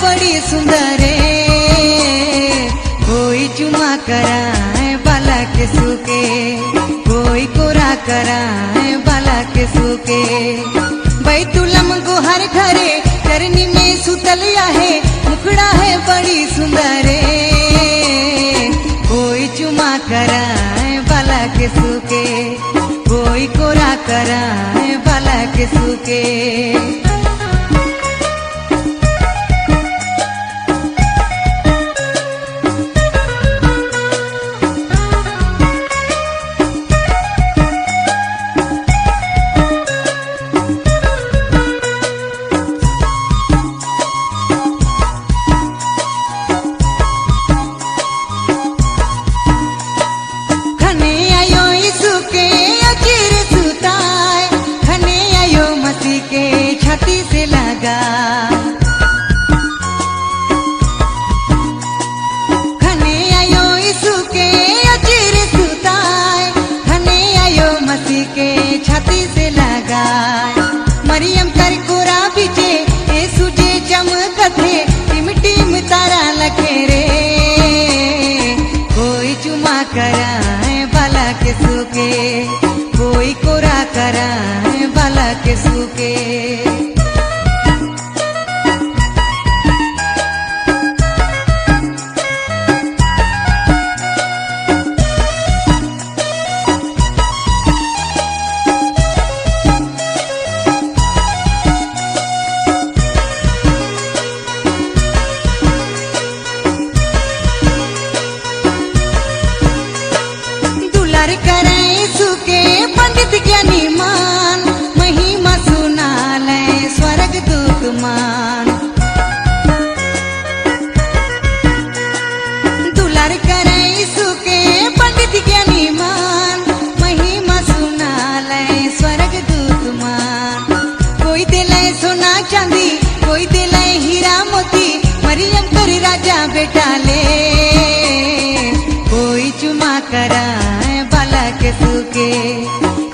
बड़ी सुंदर कोई चुमा कराए बाला के सूके, कोई कोरा कराए बाला के सूके। बैतुलम को हर घरे चरनी में सुतलिया है, मुखड़ा है बड़ी सुंदर कोई चुमा कराए बाला के सूके, कोई कोरा कराए बाला के सूके। छाती से लगा खने आयो यीशु के अजीर सुताए, खने आयो मसीह के छाती से लगा। मरियम कर कोरा बिचे यीशु जे चमकथे, टिम टिम तारा लखे रे कोई चुमा कराए बाला के सूके, कोई कोरा कराए बाला के सूके। सूके पंडित ज्ञानी मान, महिमा सुना ले स्वर्ग दूत मान। दुलार करे सूके पंडित ज्ञानी मान, महिमा सुना ले स्वर्ग दूत मान। कोई दिले सोना चांदी, कोई दिले हीरा मोती, मरियम कर राजा बेटा ले कोई चुमा कराए बाला के सूके,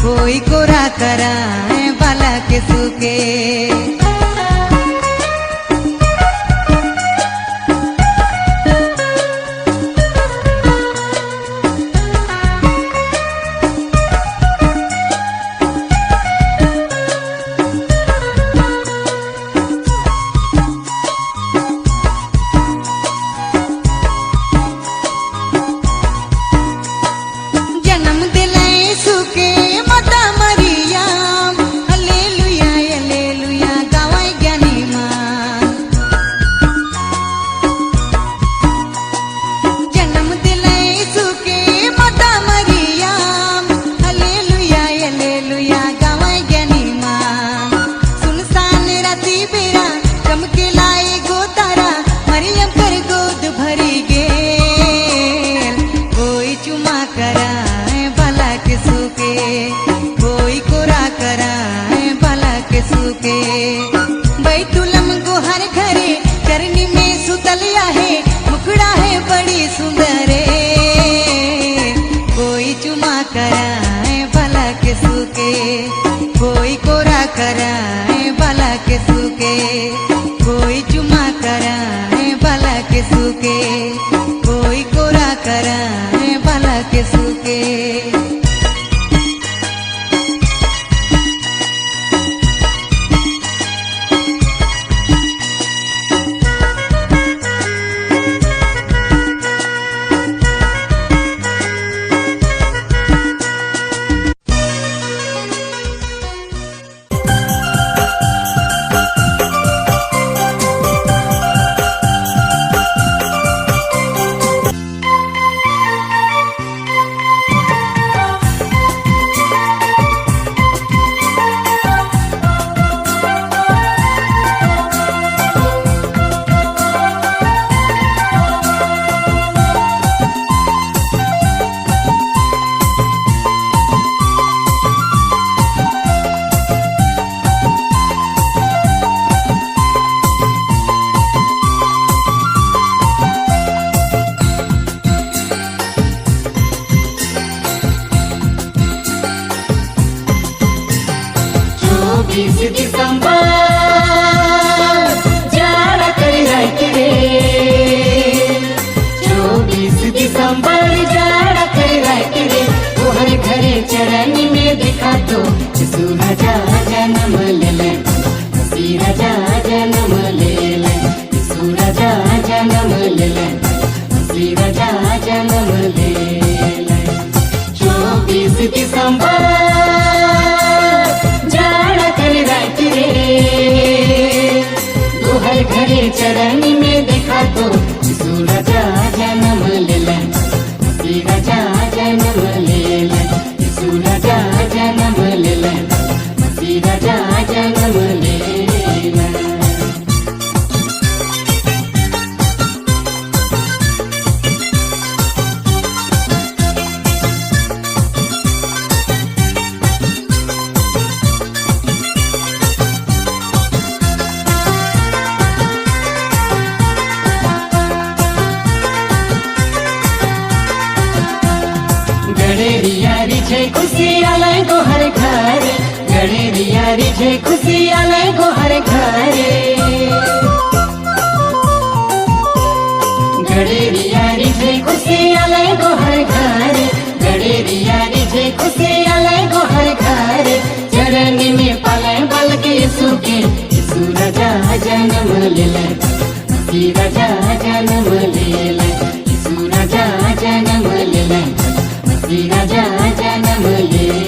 कोई कोरा कराए बाला के सूके। जन्म दिले सूके माता मरियम, हालेलुया हालेलुया गावे ज्ञानी मान। जन्म दिले सूके माता मरियम, हालेलुया हालेलुया गावे ज्ञानी मान। सुनसान राती बेरा चमके लाए गो तारा, मरियम कर गोद भरी गेल कोई चुमा कराए बाला के सूके, कोई कोरा कराए बाला के सूके। बैतुलम को हर घरे चरनी में सुतलिया है, मुखड़ा है बड़ी सुंदर कोई चुमा कराए बाला के सूके, कोई कोरा कराए बाला के सूके। कोई चुमा कराए बाला के सूके, कोई कोरा कराए बाला के सूके। यीशु राजा जन्म लेले, मसीह राजा जन्म लेले, यीशु राजा जन्म लेले, मसीह राजा जन्म लेले। 24 दिसंबर जाड़ा कर रात रे, दोहर घरे चरण में देखा तो यीशु राजा जन्म लेले, मसीह राजा जन्म लेले, यीशु राजा जन्म लेले, मसीह राजा जन्म लेले। गड़ेरियारी छे खुशी आले को हर घरे, गड़ेरियारी छे खुशी आले को हर घरे, गड़ेरियारी छे खुशी आले को हर घरे, गड़ेरियारी छे खुशी आले को हर घरे। चरण में पाले बल के यीशु के, यीशु राजा जन्म लेले, मसीह राजा जन्म लेले, यीशु राजा जन्म लेले, मसीह राजा जन्म लेले।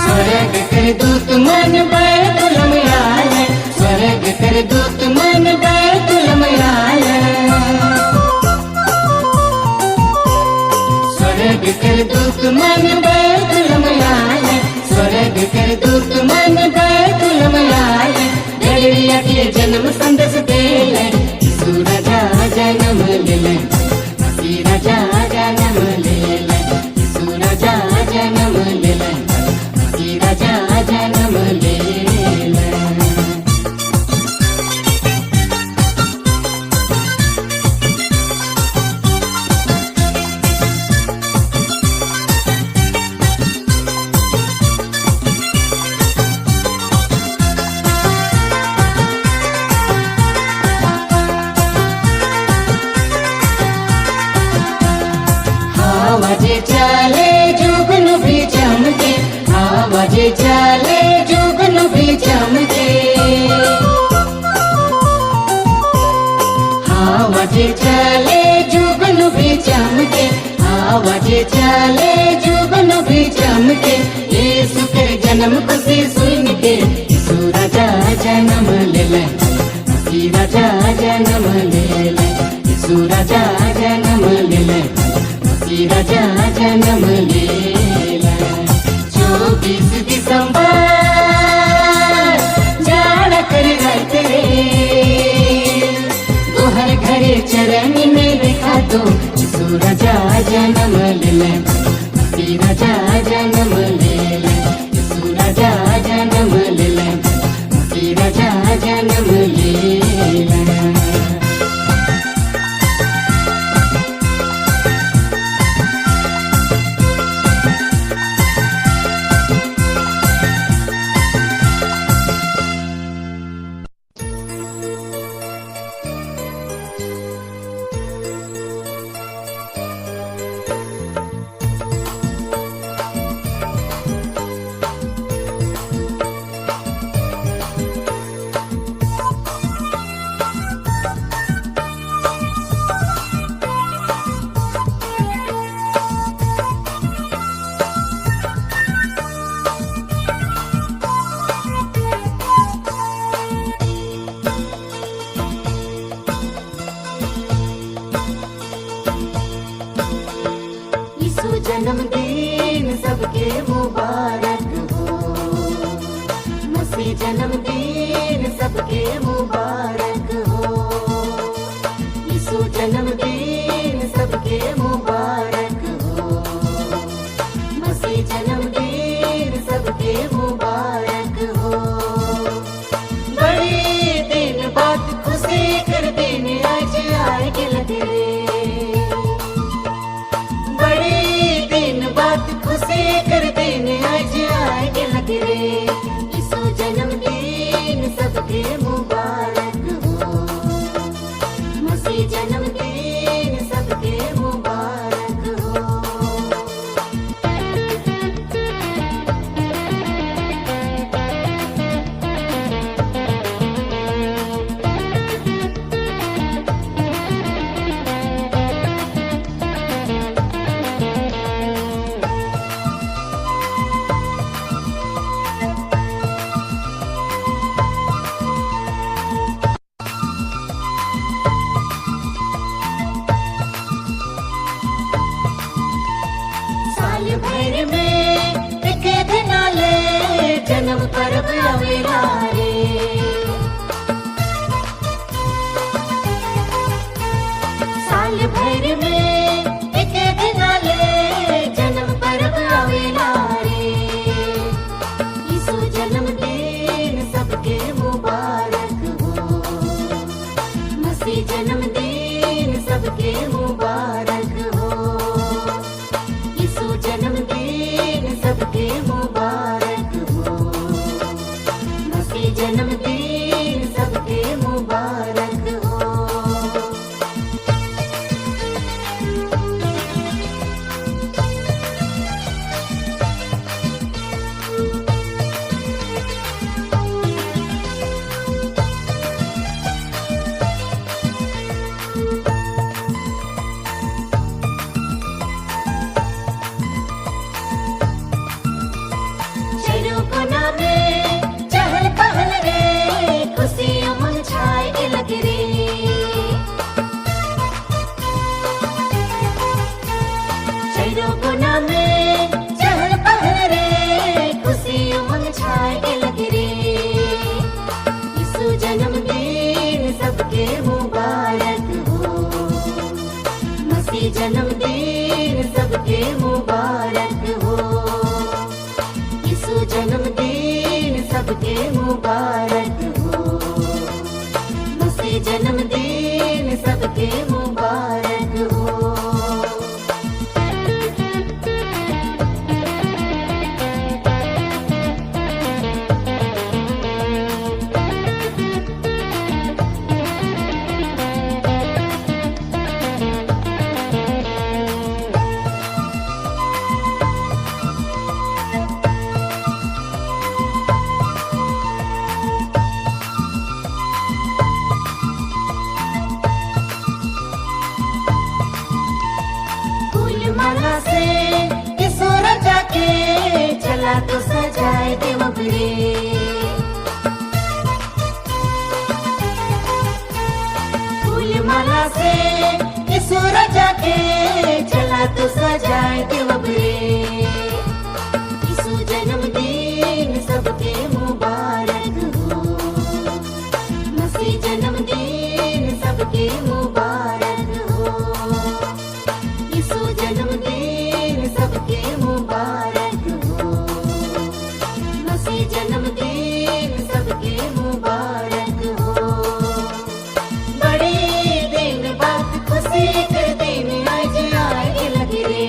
स्वर्ग कर दूत मन बैतुलम आए, स्वर्ग कर दूत मन बैतुलम आए, स्वर्ग कर दूत मन बैतुलम आए, स्वर्ग कर दूत मन बैतुलम आए। गड़ेरिया के जन्म संदेश देले, यीशु राजा जन्म लेले, मसीह राजा जन्म लेले, यीशु राजा जन्म लेले, मसीह राजा जन्म लेले। आवाजे चले जुगनू भी चमके, आवाजे चले जुगनू भी चमके, आवाजे चले जुगनू भी चमके, आवाजे चले जुगनू भी चमके। यीशु के जन्म खुशी सुन के, यीशु राजा जन्म लेले, मसीह राजा जन्म लेले, यीशु राजा जन्म लेले, मसीह राजा जन्म लेला। 24 दिसंबर जाड़ा कर रात रे, दोहर घरे चरण में देखा तो यीशु राजा जन्म लेले, मसीह राजा जन्म लेले, यीशु राजा जन्म लेले, मसीह राजा जन्म लेला। जन्मदिन सबके मुबारक हो, मसीह जन्मदिन सबके मुबारक हो, यीशु जन्मदिन सबके मुबारक हो, मसीह जन्मदिन सबके मुबारक हो। बड़े दिन बाद खुशी कर दिन आज आए गिल दिन आज आए लग रे। यीशु जन्मदिन सबके मुबारक हो, मसीह जन्मदिन सबके मुबारक हो। साल भर में एक दिन आले जन्म पर्व आवेला रे। साल भर में एक दिन आले जन्म पर्व आवेला रे। यीशु जन्मदिन सबके मुबारक हो, मसीह जन्मदिन सबके मुबारक हो। यीशु जन्मदिन सबके मुबारक हो, मसीह जन्मदिन सबके मुबारक हो। शहरों को नामे चहल पहल रे, खुशियों मन छाए लग रे। शहरों को नामे चहल पहल रे, खुशियों मन छाए लग रे। यीशु जन्मदिन सबके मुबारक हो, मसीह जन्मदिन सबके मुबारक हो। यीशु जन्मदिन सबके मुबारक हो, मसीह जन्मदिन सबके मुबारक हो। फूल माला से यीशु राजा के चला तो सजाए देवबरे। फूल माला से यीशु राजा के चला तो सजाए देवबरे। यीशु जन्मदिन सबके मुबारक हो, मसीह जन्मदिन सबके मुबारक हो। यीशु जन्मदिन सबके मुबारक हो, मसीह जन्मदिन सबके मुबारक हो। बड़े दिन बाद खुशी के दिन आज आए लग रे।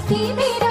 रति बेरा